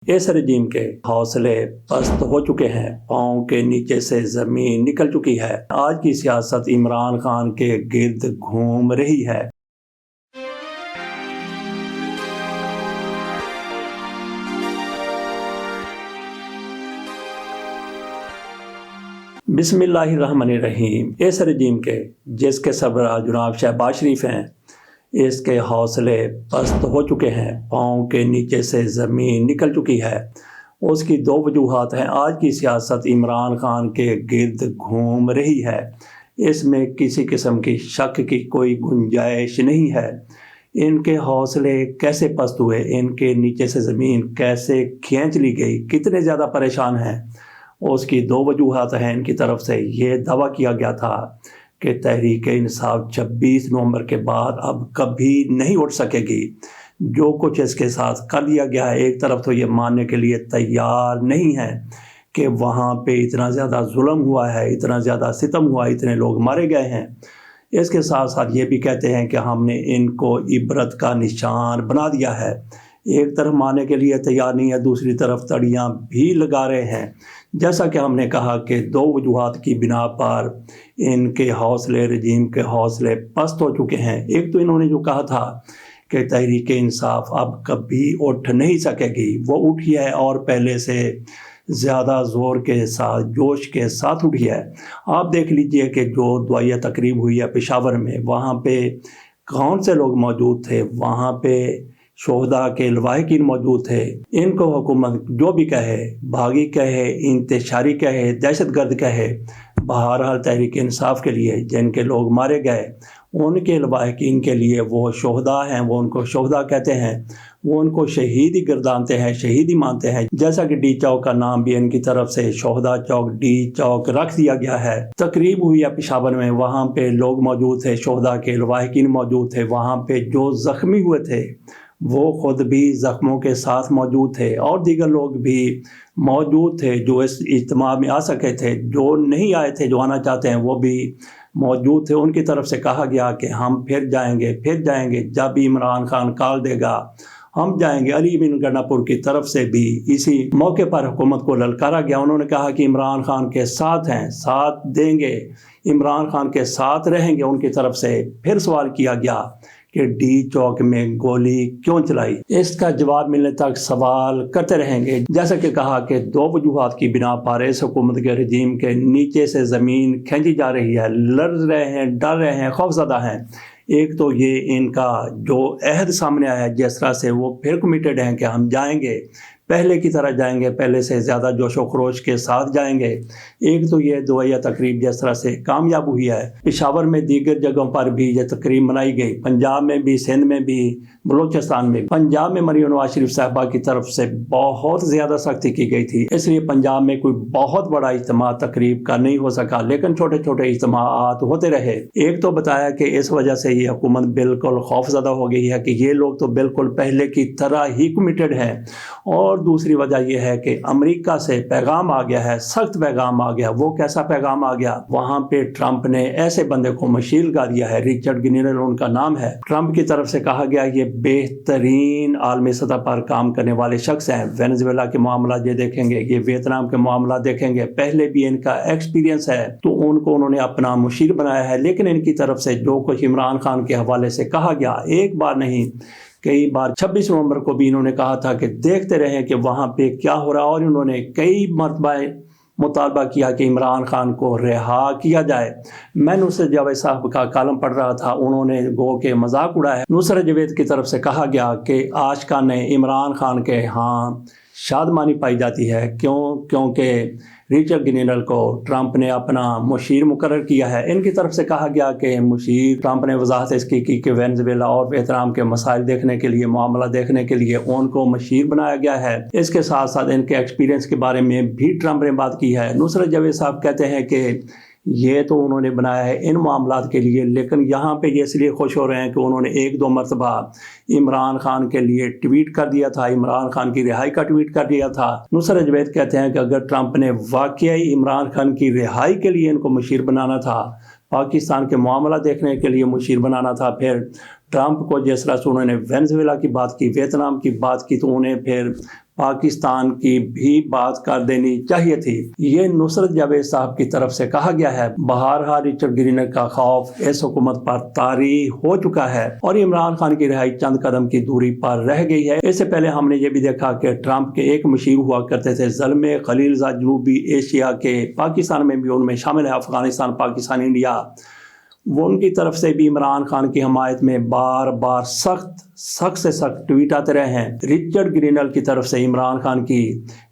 اس رجیم کے حوصلے پست ہو چکے ہیں، پاؤں کے نیچے سے زمین نکل چکی ہے۔ آج کی سیاست عمران خان کے گرد گھوم رہی ہے۔ بسم اللہ الرحمن الرحیم۔ اس رجیم کے جس کے سربراہ جناب شہباز شریف ہیں، اس کے حوصلے پست ہو چکے ہیں، پاؤں کے نیچے سے زمین نکل چکی ہے۔ اس کی دو وجوہات ہیں۔ آج کی سیاست عمران خان کے گرد گھوم رہی ہے، اس میں کسی قسم کی شک کی کوئی گنجائش نہیں ہے۔ ان کے حوصلے کیسے پست ہوئے، ان کے نیچے سے زمین کیسے کھینچ لی گئی، کتنے زیادہ پریشان ہیں، اس کی دو وجوہات ہیں۔ ان کی طرف سے یہ دعویٰ کیا گیا تھا کہ تحریک انصاف 26 نومبر کے بعد اب کبھی نہیں اٹھ سکے گی۔ جو کچھ اس کے ساتھ کر دیا گیا ہے، ایک طرف تو یہ ماننے کے لیے تیار نہیں ہے کہ وہاں پہ اتنا زیادہ ظلم ہوا ہے، اتنا زیادہ ستم ہوا ہے، اتنے لوگ مارے گئے ہیں۔ اس کے ساتھ ساتھ یہ بھی کہتے ہیں کہ ہم نے ان کو عبرت کا نشان بنا دیا ہے۔ ایک طرف ماننے کے لیے تیار نہیں ہے، دوسری طرف تڑیاں بھی لگا رہے ہیں۔ جیسا کہ ہم نے کہا کہ دو وجوہات کی بنا پر ان کے حوصلے، رجیم کے حوصلے پست ہو چکے ہیں۔ ایک تو انہوں نے جو کہا تھا کہ تحریک انصاف اب کبھی اٹھ نہیں سکے گی، وہ اٹھی ہے اور پہلے سے زیادہ زور کے ساتھ، جوش کے ساتھ اٹھی ہے۔ آپ دیکھ لیجئے کہ جو دعائیہ تقریب ہوئی ہے پشاور میں، وہاں پہ کون سے لوگ موجود تھے؟ وہاں پہ شہداء کے لواحقین موجود تھے۔ ان کو حکومت جو بھی کہے، بھاگی کہے، انتشاری کہے، دہشت گرد کہے، بہرحال تحریک انصاف کے لیے جن کے لوگ مارے گئے، ان کے لواحقین کے لیے وہ شہداء ہیں، وہ ان کو شہداء کہتے ہیں، وہ ان کو شہید ہی گردانتے ہیں، شہید ہی مانتے ہیں۔ جیسا کہ ڈی چوک کا نام بھی ان کی طرف سے شہداء چوک، ڈی چوک رکھ دیا گیا ہے۔ تقریب ہوئی ہے پشاور میں، وہاں پہ لوگ موجود تھے، شہداء کے لواحقین موجود تھے۔ وہاں پہ جو زخمی ہوئے تھے وہ خود بھی زخموں کے ساتھ موجود تھے، اور دیگر لوگ بھی موجود تھے جو اس اجتماع میں آ سکے تھے۔ جو نہیں آئے تھے، جو آنا چاہتے ہیں، وہ بھی موجود تھے۔ ان کی طرف سے کہا گیا کہ ہم پھر جائیں گے جب عمران خان کال دے گا، ہم جائیں گے۔ علی بن گنڈا پور کی طرف سے بھی اسی موقع پر حکومت کو للکارا گیا۔ انہوں نے کہا کہ عمران خان کے ساتھ ہیں، ساتھ دیں گے، عمران خان کے ساتھ رہیں گے۔ ان کی طرف سے پھر سوال کیا گیا کہ ڈی چوک میں گولی کیوں چلائی؟ اس کا جواب ملنے تک سوال کرتے رہیں گے۔ جیسا کہ کہا کہ دو وجوہات کی بنا پر اس حکومت کے رجیم کے نیچے سے زمین کھینچی جا رہی ہے، لرز رہے ہیں، ڈر رہے ہیں، خوفزدہ ہیں۔ ایک تو یہ ان کا جو عہد سامنے آیا ہے، جس طرح سے وہ پھر کمیٹڈ ہیں کہ ہم جائیں گے، پہلے کی طرح جائیں گے، پہلے سے زیادہ جوش و خروش کے ساتھ جائیں گے۔ ایک تو یہ دعائیہ تقریب جس طرح سے کامیاب ہوئی ہے، پشاور میں، دیگر جگہوں پر بھی یہ تقریب منائی گئی، پنجاب میں بھی، سندھ میں بھی، بلوچستان میں بھی۔ پنجاب میں مریم نواز شریف صاحبہ کی طرف سے بہت زیادہ سختی کی گئی تھی، اس لیے پنجاب میں کوئی بہت بڑا اجتماع تقریب کا نہیں ہو سکا، لیکن چھوٹے چھوٹے اجتماعات ہوتے رہے۔ ایک تو بتایا کہ اس وجہ سے یہ حکومت بالکل خوفزدہ ہو گئی ہے کہ یہ لوگ تو بالکل پہلے کی طرح ہی کمیٹڈ ہیں، اور دوسری وجہ یہ ہے کہ امریکہ سے پیغام آ گیا ہے، سخت پیغام آ گیا۔ وہ کیسا پیغام آ گیا؟ وہاں پہ ٹرمپ نے ایسے بندے کو مشیل لگا دیا ہے، ریچرڈ گرینل ان کا نام ہے۔ ٹرمپ کی طرف سے کہا گیا یہ بہترین عالمی سطح پر کام کرنے والے شخص ہیں۔ وینزویلا کے معاملات یہ دیکھیں گے، یہ ویتنام کے معاملات دیکھیں گے، پہلے بھی ان کا ایکسپیرینس ہے، تو ان کو انہوں نے اپنا مشیر بنایا ہے۔ لیکن ان کی طرف سے جو کچھ عمران خان کے حوالے سے کہا گیا، ایک بار نہیں کئی بار، 26 نومبر کو بھی انہوں نے کہا تھا کہ دیکھتے رہیں کہ وہاں پہ کیا ہو رہا، اور انہوں نے کئی مرتبہ مطالبہ کیا کہ عمران خان کو رہا کیا جائے۔ میں نصرت جاوید صاحب کا کالم پڑھ رہا تھا، انہوں نے گو کے مذاق اڑایا۔ نصرت جاوید کی طرف سے کہا گیا کہ عاشقان نے عمران خان کے ہاں شادمانی پائی جاتی ہے، کیونکہ ریچرڈ گرینل کو ٹرمپ نے اپنا مشیر مقرر کیا ہے۔ ان کی طرف سے کہا گیا کہ مشیر، ٹرمپ نے وضاحت اس کی کہ وینزویلا اور ویتنام کے مسائل دیکھنے کے لیے، معاملہ دیکھنے کے لیے ان کو مشیر بنایا گیا ہے۔ اس کے ساتھ ساتھ ان کے ایکسپیرینس کے بارے میں بھی ٹرمپ نے بات کی ہے۔ نصرت جاوید صاحب کہتے ہیں کہ یہ تو انہوں نے بنایا ہے ان معاملات کے لیے، لیکن یہاں پہ یہ اس لیے خوش ہو رہے ہیں کہ انہوں نے ایک دو مرتبہ عمران خان کے لیے ٹویٹ کر دیا تھا، عمران خان کی رہائی کا ٹویٹ کر دیا تھا۔ نصرت جاوید کہتے ہیں کہ اگر ٹرمپ نے واقعی عمران خان کی رہائی کے لیے ان کو مشیر بنانا تھا، پاکستان کے معاملہ دیکھنے کے لیے مشیر بنانا تھا، پھر ٹرمپ کو جس طرح سے انہوں نے وینزویلا کی بات کی، ویتنام کی بات کی، تو انہیں پھر پاکستان کی بھی بات کر دینی چاہیے تھی۔ یہ نصرت جاوید صاحب کی طرف سے کہا گیا ہے۔ بہرحال رچرڈ گرینر کا خوف اس حکومت پر طاری ہو چکا ہے اور عمران خان کی رہائی چند قدم کی دوری پر رہ گئی ہے۔ اس سے پہلے ہم نے یہ بھی دیکھا کہ ٹرمپ کے ایک مشیر ہوا کرتے تھے زلمے خلیلزاد، جنوبی ایشیا کے، پاکستان میں بھی ان میں شامل ہے، افغانستان، پاکستان، انڈیا، وہ ان کی طرف سے بھی عمران خان کی حمایت میں بار بار سخت سے سخت ٹویٹ آتے رہے ہیں۔ رچرڈ گرینر کی طرف سے عمران خان کی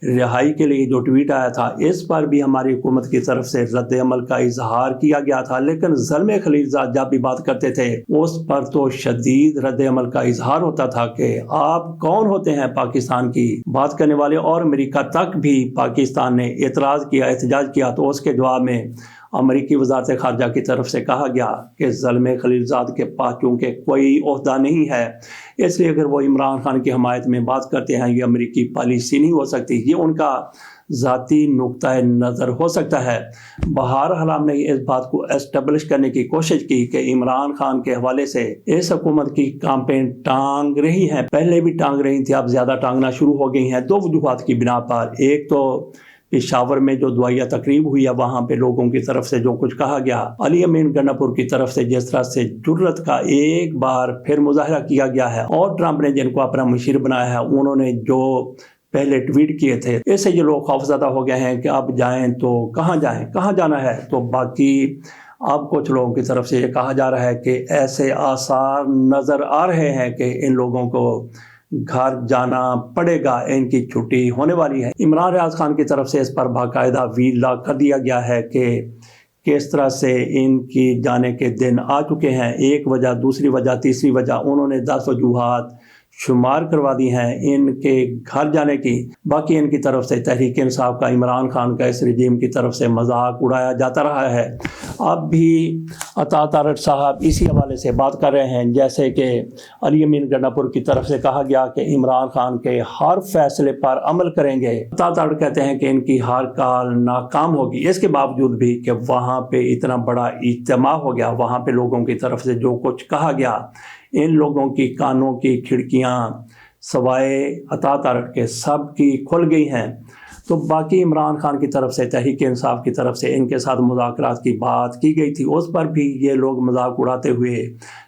رہائی کے لیے جو ٹویٹ آیا تھا، اس پر بھی ہماری حکومت کی طرف سے رد عمل کا اظہار کیا گیا تھا، لیکن زلمے خلیلزاد جب بھی بات کرتے تھے اس پر تو شدید رد عمل کا اظہار ہوتا تھا کہ آپ کون ہوتے ہیں پاکستان کی بات کرنے والے، اور امریکہ تک بھی پاکستان نے اعتراض کیا، احتجاج کیا، تو اس کے جواب میں امریکی وزارت خارجہ کی طرف سے کہا گیا کہ زلمے خلیلزاد کے پاس چونکہ کوئی عہدہ نہیں ہے، اس لیے اگر وہ عمران خان کی حمایت میں بات کرتے ہیں یہ امریکی پالیسی نہیں ہو سکتی، یہ ان کا ذاتی نقطہ نظر ہو سکتا ہے۔ بہرحال ہم نے اس بات کو اسٹیبلش کرنے کی کوشش کی کہ عمران خان کے حوالے سے اس حکومت کی کیمپین ٹانگ رہی ہے، پہلے بھی ٹانگ رہی تھی، اب زیادہ ٹانگنا شروع ہو گئی ہیں، دو وجوہات کی بنا پر۔ ایک تو پشاور میں جو دعائیہ تقریب ہوئی ہے وہاں پہ لوگوں کی طرف سے جو کچھ کہا گیا، علی امین گنڈاپور کی طرف سے جس طرح سے جرت کا ایک بار پھر مظاہرہ کیا گیا ہے، اور ٹرمپ نے جن کو اپنا مشیر بنایا ہے انہوں نے جو پہلے ٹویٹ کیے تھے، اس سے یہ لوگ خوفزدہ ہو گئے ہیں کہ اب جائیں تو کہاں جائیں، کہاں جانا ہے۔ تو باقی اب کچھ لوگوں کی طرف سے یہ کہا جا رہا ہے کہ ایسے آثار نظر آ رہے ہیں کہ ان لوگوں کو گھر جانا پڑے گا، ان کی چھٹی ہونے والی ہے۔ عمران ریاض خان کی طرف سے اس پر باقاعدہ ویلا کر دیا گیا ہے کہ کس طرح سے ان کی جانے کے دن آ چکے ہیں، ایک وجہ، دوسری وجہ، تیسری وجہ، انہوں نے 10 وجوہات شمار کروا دی ہیں ان کے گھر جانے کی۔ باقی ان کی طرف سے تحریک انصاف کا، عمران خان کا اس رجیم کی طرف سے مذاق اڑایا جاتا رہا ہے۔ اب بھی عطا تارڑ صاحب اسی حوالے سے بات کر رہے ہیں، جیسے کہ علی امین گنڈاپور کی طرف سے کہا گیا کہ عمران خان کے ہر فیصلے پر عمل کریں گے۔ عطا تارڑ کہتے ہیں کہ ان کی ہر کال ناکام ہوگی، اس کے باوجود بھی کہ وہاں پہ اتنا بڑا اجتماع ہو گیا، وہاں پہ لوگوں کی طرف سے جو کچھ کہا گیا، ان لوگوں کی کانوں کی کھڑکیاں سوائے عطا تارڑ کے سب کی کھل گئی ہیں۔ تو باقی عمران خان کی طرف سے، تحریک انصاف کی طرف سے ان کے ساتھ مذاکرات کی بات کی گئی تھی، اس پر بھی یہ لوگ مذاق اڑاتے ہوئے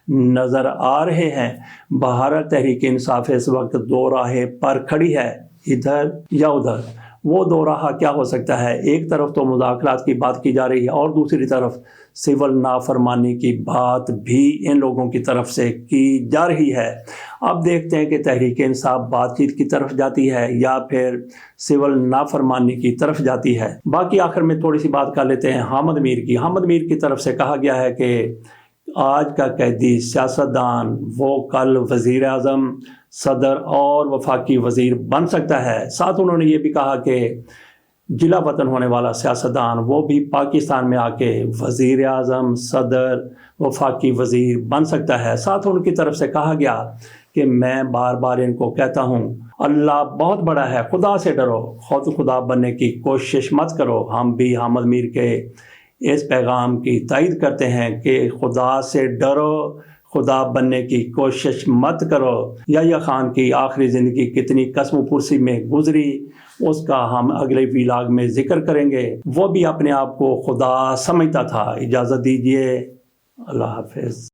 نظر آ رہے ہیں۔ بہرحال تحریک انصاف اس وقت دو راہیں پر کھڑی ہے، ادھر یا ادھر۔ وہ دو راہ کیا ہو سکتا ہے؟ ایک طرف تو مذاکرات کی بات کی جا رہی ہے اور دوسری طرف سول نافرمانی کی بات بھی ان لوگوں کی طرف سے کی جا رہی ہے۔ اب دیکھتے ہیں کہ تحریک انصاف بات چیت کی طرف جاتی ہے یا پھر سول نافرمانی کی طرف جاتی ہے۔ باقی آخر میں تھوڑی سی بات کر لیتے ہیں حامد میر کی۔ حامد میر کی طرف سے کہا گیا ہے کہ آج کا قیدی سیاستدان وہ کل وزیر اعظم، صدر اور وفاقی وزیر بن سکتا ہے۔ ساتھ انہوں نے یہ بھی کہا کہ جلا وطن ہونے والا سیاستدان وہ بھی پاکستان میں آ کے وزیر اعظم، صدر، وفاقی وزیر بن سکتا ہے۔ ساتھ ان کی طرف سے کہا گیا کہ میں بار بار ان کو کہتا ہوں اللہ بہت بڑا ہے، خدا سے ڈرو، خود خدا بننے کی کوشش مت کرو۔ ہم بھی حامد میر کے اس پیغام کی تائید کرتے ہیں کہ خدا سے ڈرو، خدا بننے کی کوشش مت کرو۔ یحییٰ خان کی آخری زندگی کتنی قسم و پرسی میں گزری اس کا ہم اگلے ویلاگ میں ذکر کریں گے۔ وہ بھی اپنے آپ کو خدا سمجھتا تھا۔ اجازت دیجیے، اللہ حافظ۔